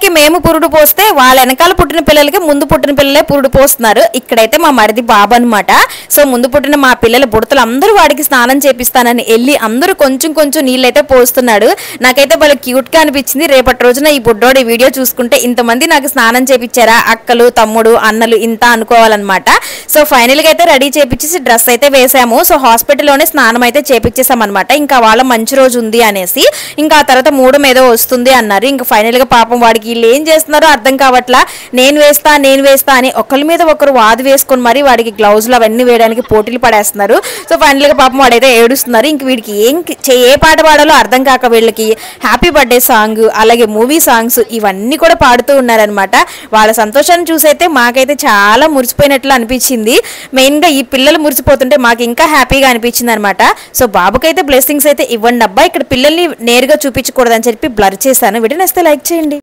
పిల్లలకి మేము పురుడు పోస్తే వాళ్ళ వెనకాల పుట్టిన పిల్లలకి ముందు పుట్టిన పిల్లలే పురుడు పోస్తున్నారు. ఇక్కడైతే మా మరిది బాబు అనమాట. సో ముందు పుట్టిన మా పిల్లల బుడతలు అందరూ వాడికి స్నానం చేపిస్తానని వెళ్ళి అందరూ కొంచెం కొంచెం నీళ్ళైతే పోస్తున్నాడు. నాకైతే వాళ్ళ క్యూట్ గా అనిపించింది. రేపటి రోజున ఈ బుడ్డోడి వీడియో చూసుకుంటే ఇంతమంది నాకు స్నానం చేపించారా, అక్కలు తమ్ముడు అన్నలు ఇంత అనుకోవాలన్నమాట. సో ఫైనల్ గా అయితే రెడీ చేపించేసి డ్రెస్ అయితే వేసాము. సో హాస్పిటల్లోనే స్నానం అయితే చేపించేసాం అనమాట. ఇంకా వాళ్ళ మంచి రోజు ఉంది అనేసి. ఇంకా ఆ తర్వాత మూడం ఏదో వస్తుంది అన్నారు. ఇంకా ఫైనల్ గా పాపం వాడికి వీళ్ళు ఏం చేస్తున్నారో అర్థం కావట్లా. నేను వేస్తా అని ఒకరి మీద ఒకరు వాదు వేసుకొని మరి వాడికి గ్లౌజులు అవన్నీ వేయడానికి పోటీలు పడేస్తున్నారు. సో ఫైనల్ గా పాపం వాడైతే ఏడుస్తున్నారు. ఇంక వీడికి ఏ పాట పాడాలో అర్థం కాక వీళ్ళకి హ్యాపీ బర్త్డే సాంగ్ అలాగే మూవీ సాంగ్స్ ఇవన్నీ కూడా పాడుతూ ఉన్నారనమాట. వాళ్ళ సంతోషాన్ని చూసైతే మాకైతే చాలా మురిసిపోయినట్లు అనిపించింది. మెయిన్ గా ఈ పిల్లలు మురిసిపోతుంటే మాకు ఇంకా హ్యాపీగా అనిపించింది అనమాట. సో బాబుకైతే బ్లెస్సింగ్స్ అయితే ఇవ్వండి అబ్బా. ఇక్కడ పిల్లల్ని నేరుగా చూపించకూడదని చెప్పి బ్లర్ చేశాను. వీడియో నచ్చితే లైక్ చేయండి.